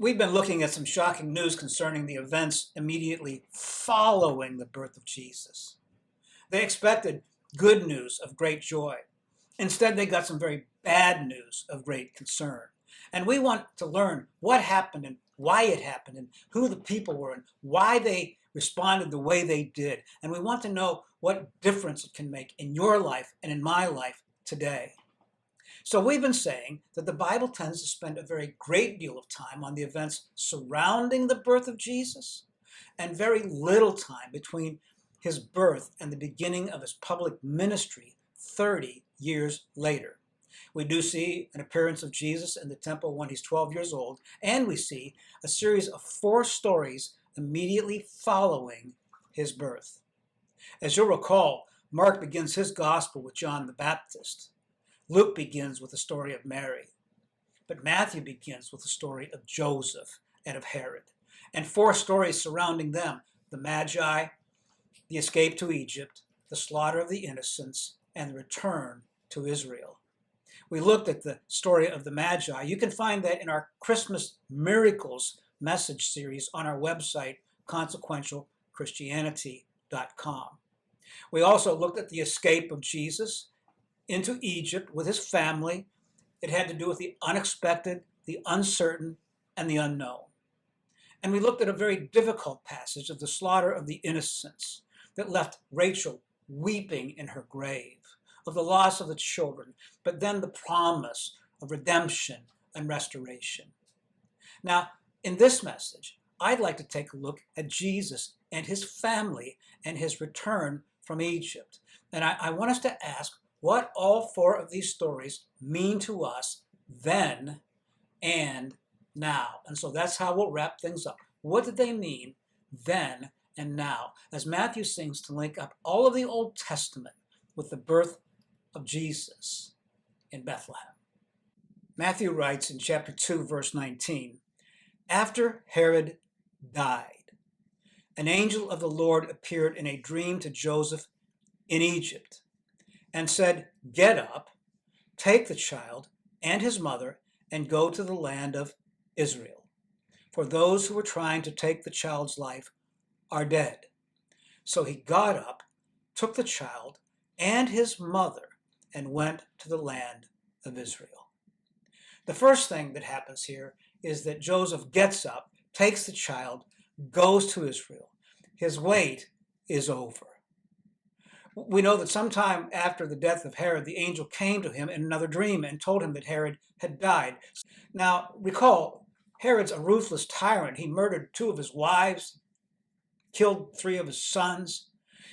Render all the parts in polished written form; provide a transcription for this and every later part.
We've been looking at some shocking news concerning the events immediately following the birth of Jesus. They expected good news of great joy. Instead, they got some very bad news of great concern. And we want to learn what happened and why it happened and who the people were and why they responded the way they did. And we want to know what difference it can make in your life and in my life today. So we've been saying that the Bible tends to spend a very great deal of time on the events surrounding the birth of Jesus and very little time between his birth and the beginning of his public ministry 30 years later. We do see an appearance of Jesus in the temple when he's 12 years old, and we see a series of 4 stories immediately following his birth. As you'll recall, Mark begins his gospel with John the Baptist. Luke begins with the story of Mary, but Matthew begins with the story of Joseph and of Herod, and 4 stories surrounding them: the Magi, the escape to Egypt, the slaughter of the innocents, and the return to Israel. We looked at the story of the Magi. You can find that in our Christmas Miracles message series on our website, consequentialchristianity.com. We also looked at the escape of Jesus into Egypt with his family. It had to do with the unexpected, the uncertain, and the unknown. And we looked at a very difficult passage of the slaughter of the innocents that left Rachel weeping in her grave, of the loss of the children, but then the promise of redemption and restoration. Now, in this message, I'd like to take a look at Jesus and his family and his return from Egypt. And I want us to ask what all 4 of these stories mean to us then and now. And so that's how we'll wrap things up. What did they mean then and now? As Matthew sings to link up all of the Old Testament with the birth of Jesus in Bethlehem. Matthew writes in chapter 2, verse 19, "After Herod died, an angel of the Lord appeared in a dream to Joseph in Egypt and said, 'Get up, take the child and his mother, and go to the land of Israel. For those who were trying to take the child's life are dead.' So he got up, took the child and his mother, and went to the land of Israel." The first thing that happens here is that Joseph gets up, takes the child, goes to Israel. His wait is over. We know that sometime after the death of Herod, the angel came to him in another dream and told him that Herod had died. Now, recall, Herod's a ruthless tyrant. He murdered 2 of his wives, killed 3 of his sons.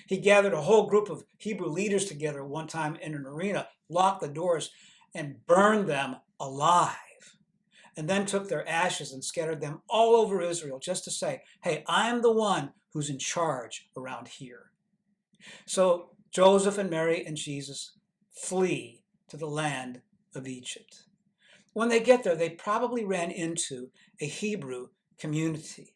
He gathered a whole group of Hebrew leaders together one time in an arena, locked the doors, and burned them alive, and then took their ashes and scattered them all over Israel just to say, hey, I'm the one who's in charge around here. So Joseph and Mary and Jesus flee to the land of Egypt. When they get there, they probably ran into a Hebrew community.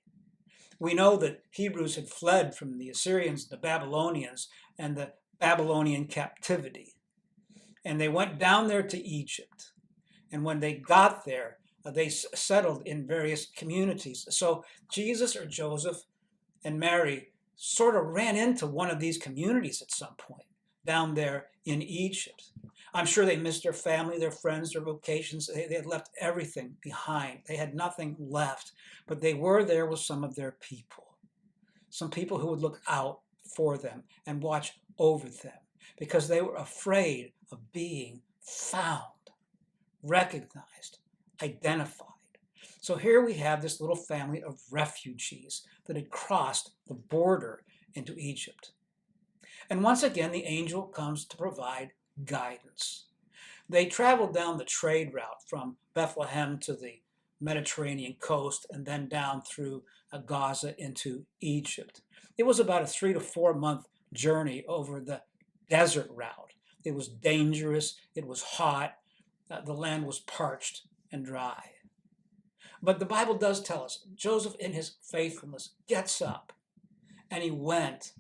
We know that Hebrews had fled from the Assyrians, the Babylonians, and the Babylonian captivity. And they went down there to Egypt. And when they got there, they settled in various communities. So Jesus or Joseph and Mary sort of ran into one of these communities at some point down there in Egypt. I'm sure they missed their family, their friends, their vocations. They had left everything behind. They had nothing left, but they were there with some of their people, some people who would look out for them and watch over them because they were afraid of being found, recognized, identified. So here we have this little family of refugees that had crossed the border into Egypt. And once again, the angel comes to provide guidance. They traveled down the trade route from Bethlehem to the Mediterranean coast and then down through Gaza into Egypt. It was about a 3 to 4 month journey over the desert route. It was dangerous, it was hot, the land was parched and dry. But the Bible does tell us Joseph, in his faithfulness, gets up and he went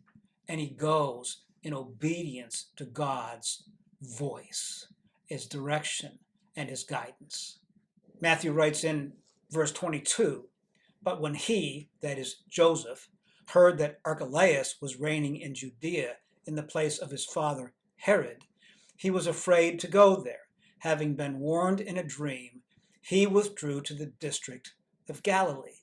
and he goes in obedience to God's voice, his direction, and his guidance. Matthew writes in verse 22, but when he, that is Joseph, heard that Archelaus was reigning in Judea in the place of his father Herod, he was afraid to go there. Having been warned in a dream, he withdrew to the district of Galilee.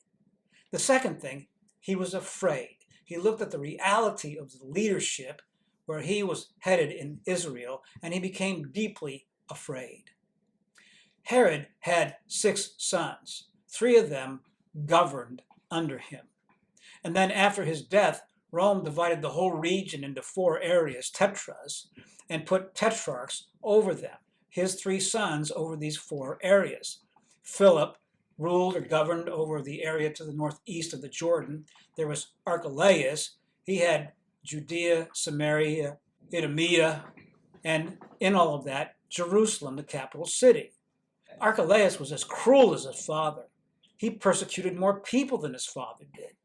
The second thing, he was afraid. He looked at the reality of the leadership where he was headed in Israel, and he became deeply afraid. Herod had 6 sons. 3 of them governed under him. And then after his death, Rome divided the whole region into 4 areas, tetras, and put tetrarchs over them, his 3 sons over these 4 areas. Philip ruled or governed over the area to the northeast of the Jordan. There was Archelaus. He had Judea, Samaria, Idumea, and in all of that, Jerusalem, the capital city. Archelaus was as cruel as his father. He persecuted more people than his father did.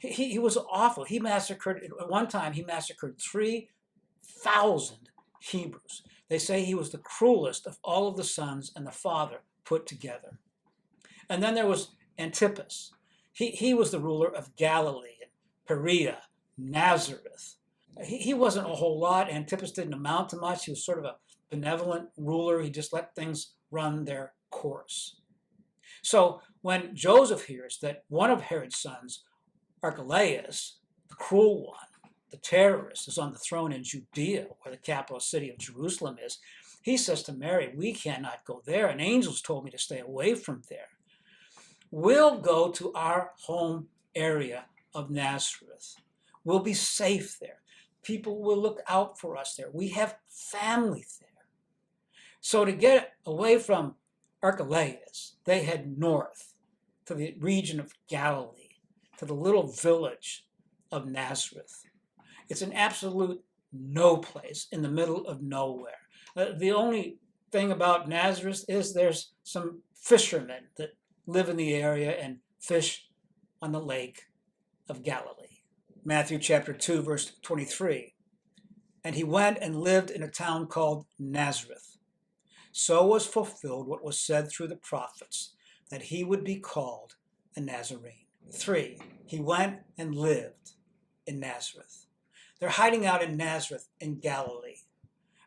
He was awful. At one time, he massacred 3,000 Hebrews. They say he was the cruelest of all of the sons and the father put together. And then there was Antipas. He was the ruler of Galilee, Perea, Nazareth. He wasn't a whole lot. Antipas didn't amount to much. He was sort of a benevolent ruler. He just let things run their course. So when Joseph hears that one of Herod's sons, Archelaus, the cruel one, the terrorist, is on the throne in Judea, where the capital city of Jerusalem is, he says to Mary, we cannot go there. And angels told me to stay away from there. We'll go to our home area of Nazareth. We'll be safe there. People will look out for us there. We have family there. So to get away from Archelaus, they head north to the region of Galilee, to the little village of Nazareth. It's an absolute no place in the middle of nowhere. The only thing about Nazareth is there's some fishermen that live in the area and fish on the lake of Galilee. Matthew chapter 2, verse 23. And he went and lived in a town called Nazareth. So was fulfilled what was said through the prophets, that he would be called a Nazarene. 3. He went and lived in Nazareth. They're hiding out in Nazareth in Galilee.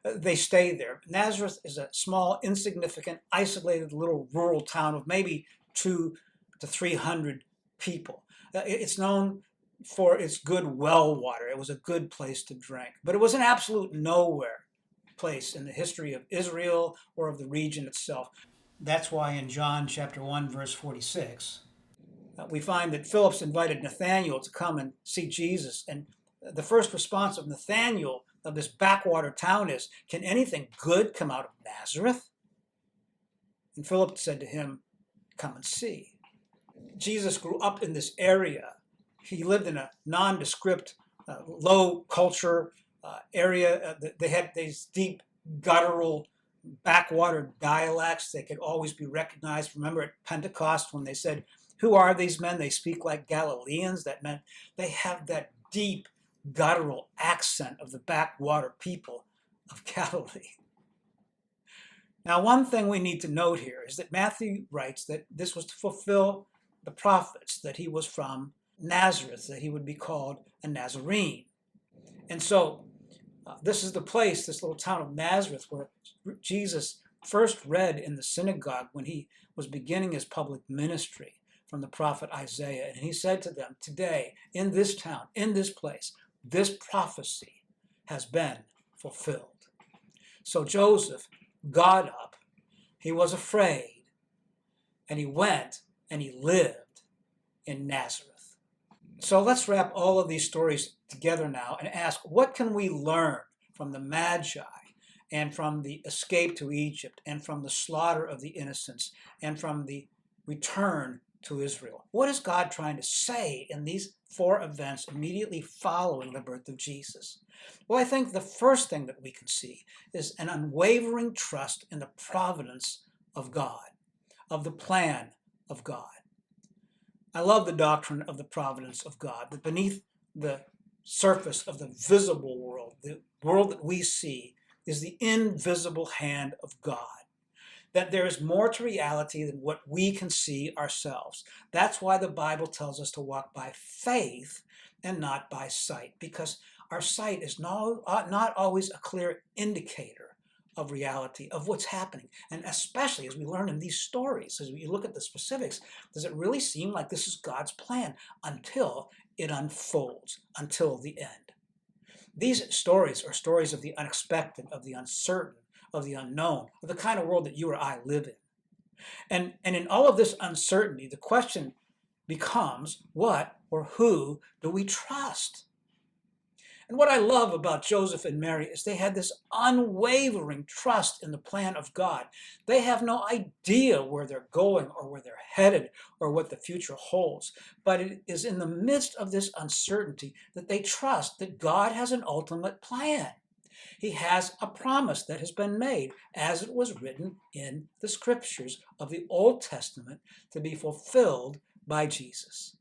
They stay there. Nazareth is a small, insignificant, isolated little rural town of maybe 200 to 300 people. It's known for its good well water. It was a good place to drink. But it was an absolute nowhere place in the history of Israel or of the region itself. That's why in John chapter 1, verse 46, we find that Philip's invited Nathanael to come and see Jesus. And the first response of Nathanael of this backwater town is, can anything good come out of Nazareth? And Philip said to him, come and see. Jesus grew up in this area. He lived in a nondescript, low culture area. They had these deep, guttural, backwater dialects. They could always be recognized. Remember at Pentecost when they said, who are these men? They speak like Galileans. That meant they have that deep, guttural accent of the backwater people of Galilee. Now, one thing we need to note here is that Matthew writes that this was to fulfill the prophets, that he was from Nazareth, that he would be called a Nazarene. And so this is the place, this little town of Nazareth, where Jesus first read in the synagogue when he was beginning his public ministry from the prophet Isaiah. And he said to them, today, in this town, in this place, this prophecy has been fulfilled. So Joseph got up, he was afraid, and he went and he lived in Nazareth. So let's wrap all of these stories together now and ask, what can we learn from the Magi and from the escape to Egypt and from the slaughter of the innocents and from the return to Israel? What is God trying to say in these 4 events immediately following the birth of Jesus? Well, I think the first thing that we can see is an unwavering trust in the providence of God, of the plan of God. I love the doctrine of the providence of God, that beneath the surface of the visible world, the world that we see, is the invisible hand of God. that there is more to reality than what we can see ourselves. That's why the Bible tells us to walk by faith and not by sight, because our sight is not always a clear indicator of reality, of what's happening. And especially as we learn in these stories, as we look at the specifics, does it really seem like this is God's plan until it unfolds, until the end? These stories are stories of the unexpected, of the uncertain, of the unknown, of the kind of world that you or I live in. And in all of this uncertainty, the question becomes, what or who do we trust? And what I love about Joseph and Mary is they had this unwavering trust in the plan of God. They have no idea where they're going or where they're headed or what the future holds. But it is in the midst of this uncertainty that they trust that God has an ultimate plan. He has a promise that has been made, as it was written in the scriptures of the Old Testament, to be fulfilled by Jesus.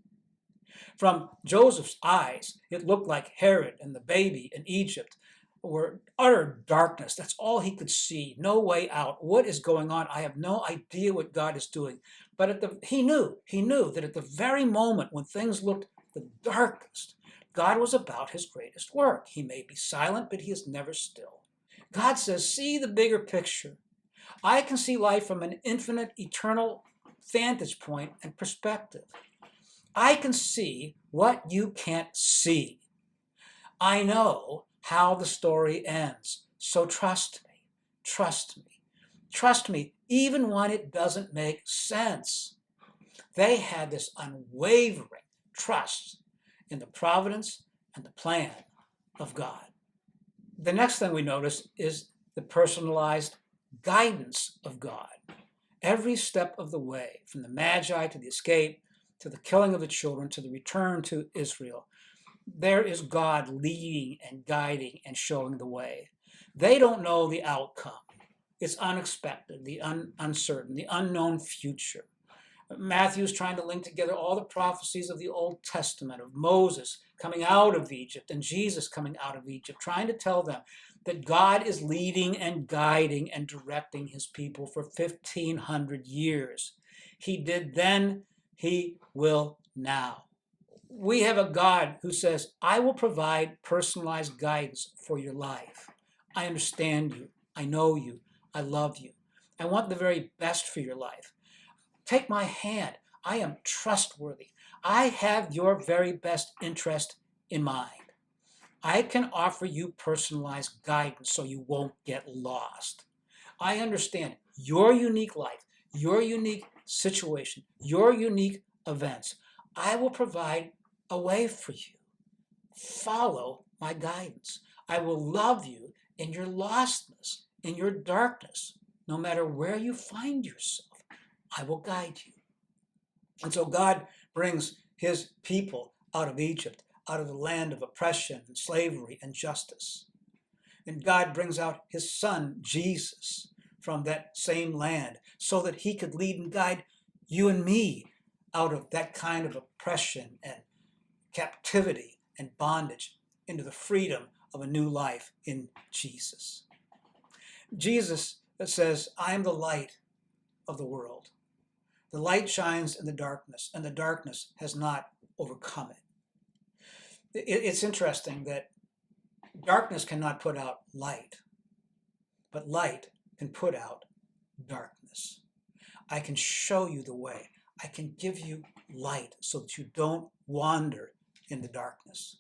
From Joseph's eyes, it looked like Herod and the baby in Egypt were utter darkness. That's all he could see. No way out. What is going on? I have no idea what God is doing. But he knew that at the very moment when things looked the darkest, God was about his greatest work. He may be silent, but he is never still. God says, see the bigger picture. I can see life from an infinite, eternal vantage point and perspective. I can see what you can't see. I know how the story ends. So trust me, trust me, trust me, even when it doesn't make sense. They had this unwavering trust in the providence and the plan of God. The next thing we notice is the personalized guidance of God. Every step of the way, from the Magi to the escape, to the killing of the children, to the return to Israel, there is God leading and guiding and showing the way. They don't know the outcome. It's unexpected, the uncertain, the unknown future. Matthew's trying to link together all the prophecies of the Old Testament, of Moses coming out of Egypt and Jesus coming out of Egypt, trying to tell them that God is leading and guiding and directing his people for 1,500 years. He did then, he will now. We have a God who says, I will provide personalized guidance for your life. I understand you. I know you. I love you. I want the very best for your life. Take my hand. I am trustworthy. I have your very best interest in mind. I can offer you personalized guidance so you won't get lost. I understand your unique life, your unique situation, your unique events. I will provide a way for you. Follow my guidance. I will love you in your lostness, in your darkness, no matter where you find yourself. I will guide you. And so God brings his people out of Egypt, out of the land of oppression and slavery and justice. And God brings out his son, Jesus, from that same land so that he could lead and guide you and me out of that kind of oppression and captivity and bondage into the freedom of a new life in Jesus. Jesus says, I am the light of the world. The light shines in the darkness, and the darkness has not overcome it. It's interesting that darkness cannot put out light, but light can put out darkness. I can show you the way. I can give you light so that you don't wander in the darkness.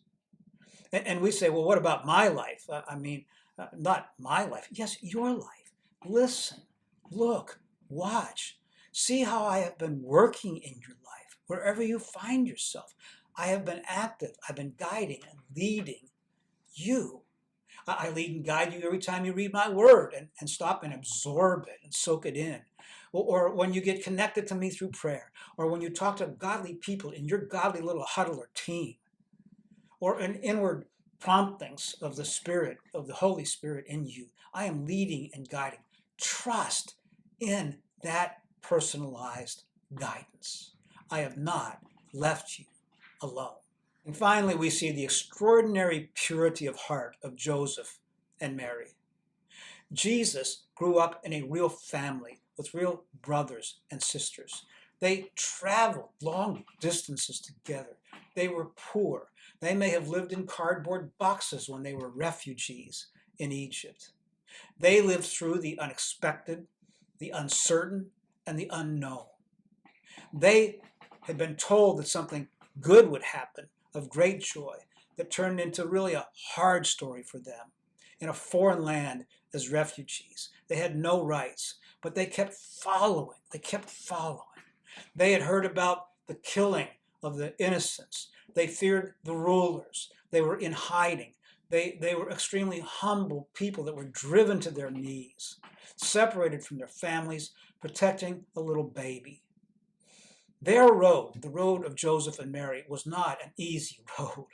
And we say, well, what about my life? Not my life. Yes, your life. Listen, look, watch. See how I have been working in your life, wherever you find yourself. I have been active. I've been guiding and leading you. I lead and guide you every time you read my word and stop and absorb it and soak it in. Or when you get connected to me through prayer, or when you talk to godly people in your godly little huddle or team, or in inward promptings of the Spirit, of the Holy Spirit in you. I am leading and guiding. Trust in that personalized guidance. I have not left you alone. And finally, we see the extraordinary purity of heart of Joseph and Mary. Jesus grew up in a real family with real brothers and sisters. They traveled long distances together. They were poor. They may have lived in cardboard boxes when they were refugees in Egypt. They lived through the unexpected, the uncertain, and the unknown. They had been told that something good would happen, of great joy, that turned into really a hard story for them. In a foreign land as refugees, they had no rights, but they kept following. They kept following. They had heard about the killing of the innocents. They feared the rulers. They were in hiding. They were extremely humble people that were driven to their knees, separated from their families, protecting a little baby. Their road, the road of Joseph and Mary, was not an easy road.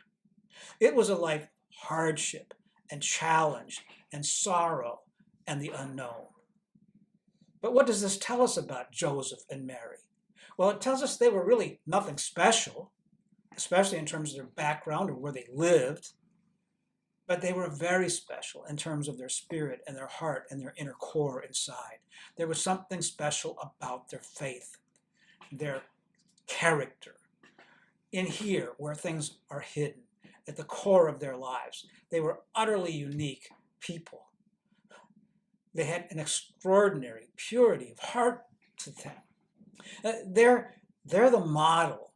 It was a life of hardship and challenge and sorrow and the unknown. But what does this tell us about Joseph and Mary? Well, it tells us they were really nothing special, especially in terms of their background or where they lived. But they were very special in terms of their spirit and their heart and their inner core inside. There was something special about their faith, their character. In here, where things are hidden, at the core of their lives, they were utterly unique people. They had an extraordinary purity of heart to them. They're the model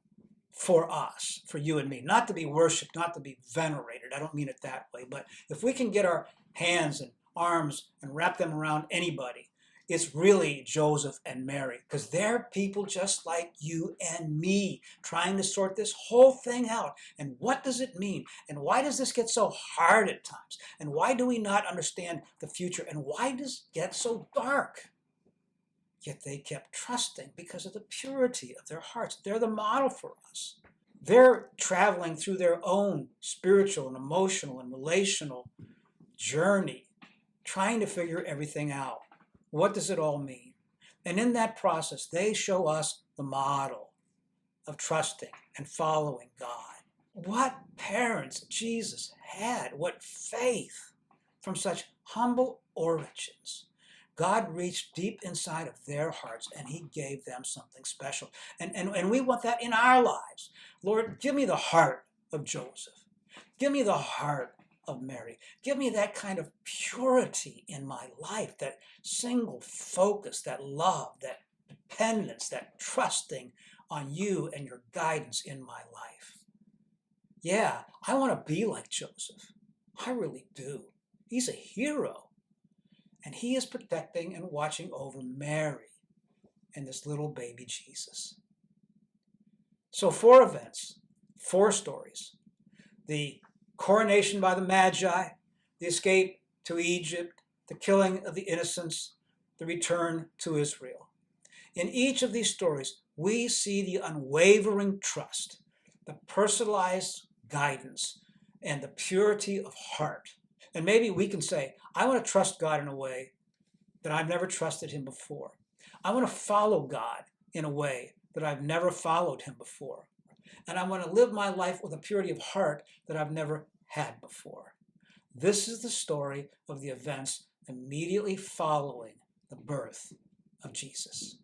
for us, for you and me, not to be worshipped, not to be venerated. I don't mean it that way, but if we can get our hands and arms and wrap them around anybody, it's really Joseph and Mary, because they're people just like you and me, trying to sort this whole thing out. And what does it mean? And why does this get so hard at times? And why do we not understand the future? And why does it get so dark? Yet they kept trusting because of the purity of their hearts. They're the model for us. They're traveling through their own spiritual and emotional and relational journey, trying to figure everything out. What does it all mean? And in that process, they show us the model of trusting and following God. What parents Jesus had, what faith from such humble origins. God reached deep inside of their hearts and he gave them something special. And we want that in our lives. Lord, give me the heart of Joseph. Give me the heart of Mary. Give me that kind of purity in my life, that single focus, that love, that dependence, that trusting on you and your guidance in my life. Yeah, I want to be like Joseph. I really do. He's a hero. And he is protecting and watching over Mary and this little baby Jesus. So 4 events, 4 stories. The coronation by the Magi, the escape to Egypt, the killing of the innocents, the return to Israel. In each of these stories, we see the unwavering trust, the personalized guidance, and the purity of heart. And maybe we can say, I want to trust God in a way that I've never trusted him before. I want to follow God in a way that I've never followed him before. And I want to live my life with a purity of heart that I've never had before. This is the story of the events immediately following the birth of Jesus.